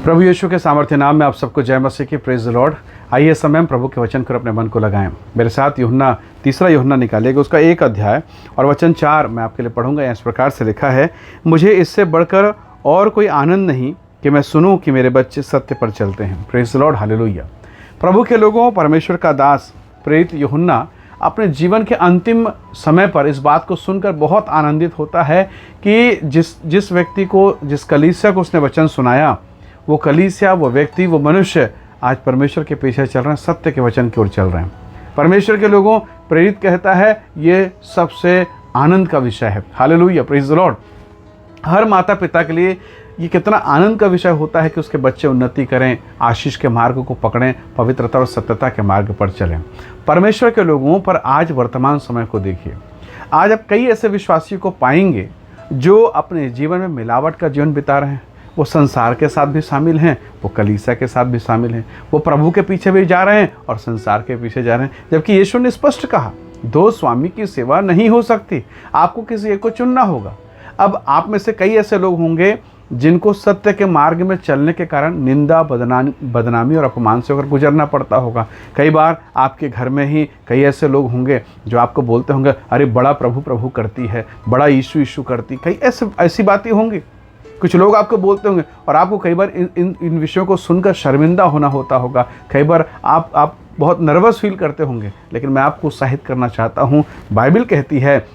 प्रभु यीशु के सामर्थ्य नाम में आप सबको जय मसीह की, प्रेज द लॉर्ड। आइए समय हम प्रभु के वचन कर अपने मन को लगाएं। मेरे साथ यूहन्ना, तीसरा यूहन्ना निकालिएगा, उसका 1 अध्याय और वचन 4 मैं आपके लिए पढ़ूंगा। इस प्रकार से लिखा है, मुझे इससे बढ़कर और कोई आनंद नहीं कि मैं सुनूं कि मेरे बच्चे सत्य पर चलते हैं। Praise the lord, hallelujah. प्रभु के लोगों, परमेश्वर का दास प्रेरित यूहन्ना अपने जीवन के अंतिम समय पर इस बात को सुनकर बहुत आनंदित होता है कि जिस व्यक्ति को, जिस कलीसिया को उसने वचन सुनाया, वो कलीसिया, वो व्यक्ति, वो मनुष्य आज परमेश्वर के पीछे चल रहे हैं, सत्य के वचन की ओर चल रहे हैं। परमेश्वर के लोगों, प्रेरित कहता है ये सबसे आनंद का विषय है। Hallelujah, praise the lord. हर माता पिता के लिए ये कितना आनंद का विषय होता है कि उसके बच्चे उन्नति करें, आशीष के मार्ग को पकड़ें, पवित्रता और सत्यता के मार्ग पर चलें। परमेश्वर के लोगों पर आज वर्तमान समय को देखिए। आज आप कई ऐसे विश्वासियों को पाएंगे जो अपने जीवन में मिलावट का जीवन बिता रहे हैं। वो संसार के साथ भी शामिल हैं, वो कलीसिया के साथ भी शामिल हैं, वो प्रभु के पीछे भी जा रहे हैं और संसार के पीछे जा रहे हैं। जबकि यीशु ने स्पष्ट कहा, 2 स्वामी की सेवा नहीं हो सकती, आपको किसी एक को चुनना होगा। अब आप में से कई ऐसे लोग होंगे जिनको सत्य के मार्ग में चलने के कारण निंदा, बदनामी और अपमान से होकर गुजरना पड़ता होगा। कई बार आपके घर में ही कई ऐसे लोग होंगे जो आपको बोलते होंगे, अरे बड़ा प्रभु प्रभु करती है, बड़ा यीशु यीशु करती। कई ऐसी बातें होंगी। कुछ लोग आपको बोलते होंगे और आपको कई बार इन विषयों को सुनकर शर्मिंदा होना होता होगा। कई बार आप बहुत नर्वस फील करते होंगे। लेकिन मैं आपको उत्साहित करना चाहता हूँ, बाइबल कहती है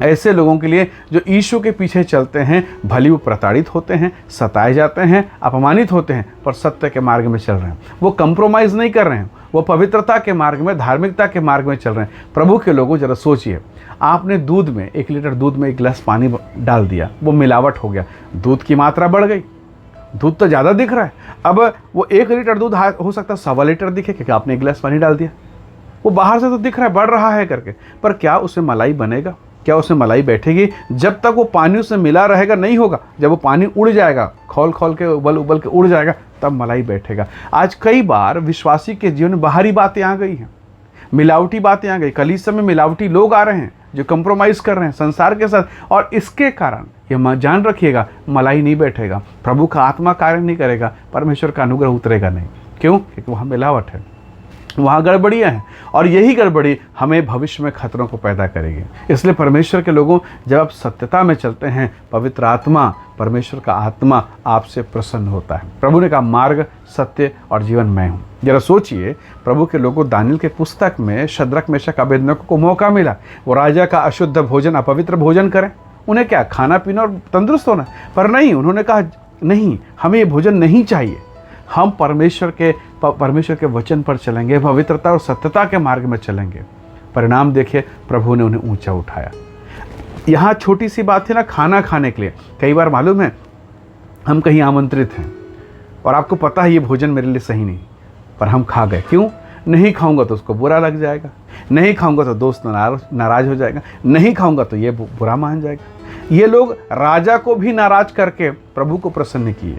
ऐसे लोगों के लिए जो यीशु के पीछे चलते हैं, भले वो प्रताड़ित होते हैं, सताए जाते हैं, अपमानित होते हैं, पर सत्य के मार्ग में चल रहे हैं। वो कंप्रोमाइज़ नहीं कर रहे हैं, वो पवित्रता के मार्ग में, धार्मिकता के मार्ग में चल रहे हैं। प्रभु के लोगों, जरा सोचिए, आपने दूध में 1 लीटर दूध में 1 गिलास पानी डाल दिया, वो मिलावट हो गया, दूध की मात्रा बढ़ गई, दूध तो ज़्यादा दिख रहा है। अब वो 1 लीटर दूध हो सकता है 1.25 लीटर दिखे क्योंकि आपने 1 गिलास पानी डाल दिया। वो बाहर से तो दिख रहा है, बढ़ रहा है करके, पर क्या उसमें मलाई बनेगा? क्या उसमें मलाई बैठेगी? जब तक वो पानी उसमें मिला रहेगा नहीं होगा। जब वो पानी उड़ जाएगा, खोल के उबल के उड़ जाएगा, तब मलाई बैठेगा। आज कई बार विश्वासी के जीवन में बाहरी बातें आ गई हैं, मिलावटी बातें आ गई। कलीसिया में मिलावटी लोग आ रहे हैं जो कंप्रोमाइज़ कर रहे हैं संसार के साथ, और इसके कारण ये जान रखिएगा, मलाई नहीं बैठेगा, प्रभु का आत्मा कार्य नहीं करेगा, परमेश्वर का अनुग्रह उतरेगा नहीं। क्यों? क्योंकि वहाँ मिलावट है, वहाँ गड़बड़ियाँ हैं, और यही गड़बड़ी हमें भविष्य में खतरों को पैदा करेगी। इसलिए परमेश्वर के लोगों, जब आप सत्यता में चलते हैं, पवित्र आत्मा, परमेश्वर का आत्मा आपसे प्रसन्न होता है। प्रभु ने कहा, मार्ग, सत्य और जीवन मैं हूँ। जरा सोचिए, प्रभु के लोगों, दानियेल के पुस्तक में शद्रक, मेशक, अबेदनगो को मौका मिला वो राजा का अशुद्ध भोजन, अपवित्र भोजन करें। उन्हें क्या खाना पीना और तंदुरुस्त होना, पर नहीं, उन्होंने कहा नहीं, हमें ये भोजन नहीं चाहिए। हम परमेश्वर के वचन पर चलेंगे, पवित्रता और सत्यता के मार्ग में चलेंगे। परिणाम देखिए, प्रभु ने उन्हें ऊंचा उठाया। यहाँ छोटी सी बात थी ना, खाना खाने के लिए। कई बार मालूम है, हम कहीं आमंत्रित हैं और आपको पता है ये भोजन मेरे लिए सही नहीं, पर हम खा गए। क्यों? नहीं खाऊंगा तो उसको बुरा लग जाएगा, नहीं खाऊंगा तो दोस्त नाराज हो जाएगा, नहीं खाऊंगा तो ये बुरा मान जाएगा। ये लोग राजा को भी नाराज करके प्रभु को प्रसन्न किए।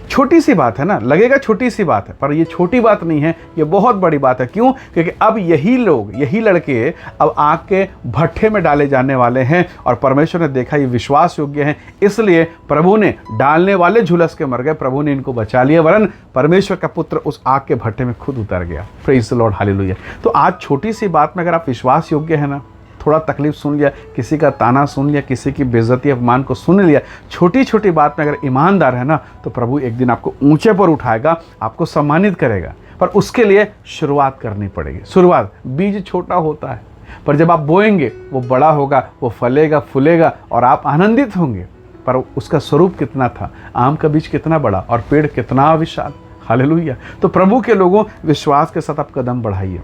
छोटी सी बात है ना, लगेगा छोटी सी बात है, पर ये छोटी बात नहीं है, ये बहुत बड़ी बात है। क्यों? क्योंकि अब यही लोग, यही लड़के अब आग के भट्ठे में डाले जाने वाले हैं, और परमेश्वर ने देखा ये विश्वास योग्य हैं, इसलिए प्रभु ने, डालने वाले झुलस के मर गए, प्रभु ने इनको बचा लिया, वरन परमेश्वर का पुत्र उस आग के भट्ठे में खुद उतर गया। Praise the lord, hallelujah. तो आज छोटी सी बात में अगर आप विश्वास योग्य है ना, थोड़ा तकलीफ सुन लिया, किसी का ताना सुन लिया, किसी की बेइज्जती, अपमान को सुन लिया, छोटी छोटी बात में अगर ईमानदार है ना, तो प्रभु एक दिन आपको ऊंचे पर उठाएगा, आपको सम्मानित करेगा। पर उसके लिए शुरुआत करनी पड़ेगी। शुरुआत, बीज छोटा होता है, पर जब आप बोएंगे वो बड़ा होगा, वो फलेगा, फूलेगा और आप आनंदित होंगे। पर उसका स्वरूप कितना था, आम का बीज कितना बड़ा और पेड़ कितना विशाल। हालेलुया। तो प्रभु के लोगों, विश्वास के साथ आप कदम बढ़ाइए।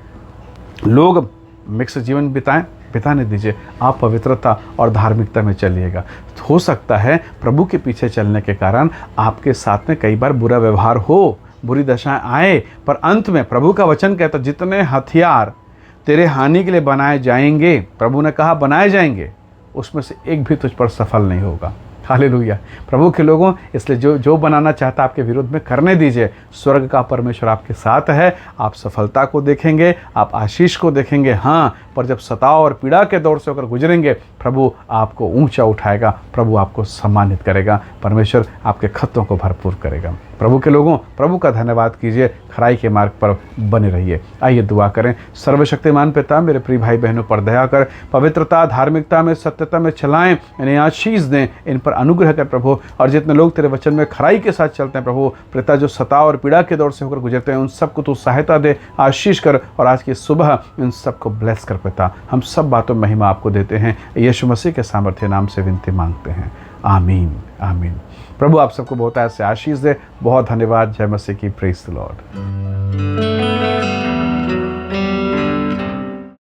लोग मिक्स जीवन बिताने दीजिए, आप पवित्रता और धार्मिकता में चलिएगा। हो सकता है प्रभु के पीछे चलने के कारण आपके साथ में कई बार बुरा व्यवहार हो, बुरी दशाएं आए, पर अंत में प्रभु का वचन कहता, जितने हथियार तेरे हानि के लिए बनाए जाएंगे, प्रभु ने कहा बनाए जाएंगे, उसमें से एक भी तुझ पर सफल नहीं होगा। हालेलुया। प्रभु के लोगों, इसलिए जो बनाना चाहता आपके विरुद्ध में करने दीजिए। स्वर्ग का परमेश्वर आपके साथ है, आप सफलता को देखेंगे, आप आशीष को देखेंगे। हाँ, पर जब सताव और पीड़ा के दौर से होकर गुजरेंगे, प्रभु आपको ऊंचा उठाएगा, प्रभु आपको सम्मानित करेगा, परमेश्वर आपके खतों को भरपूर करेगा। प्रभु के लोगों, प्रभु का धन्यवाद कीजिए, खराई के मार्ग पर बने रहिए। आइए दुआ करें। सर्वशक्तिमान पिता, मेरे प्रिय भाई बहनों पर दया कर, पवित्रता, धार्मिकता में, सत्यता में चलाएं, इन्हें आशीष दें, इन पर अनुग्रह कर प्रभु। और जितने लोग तेरे वचन में खराई के साथ चलते हैं प्रभु, पिता जो सताव और पीड़ा के दौर से होकर गुजरते हैं, उन सबको तू सहायता दे, आशीष कर, और आज की सुबह इन सबको ब्लेस कर पिता। हम सब बातों में महिमा आपको देते हैं, यीशु मसीह के सामर्थ्य नाम से विनती मांगते हैं, आमीन आमीन। प्रभु आप सबको बहुत ऐसे आशीष दे। बहुत धन्यवाद। जय मसीह की। Praise the Lord.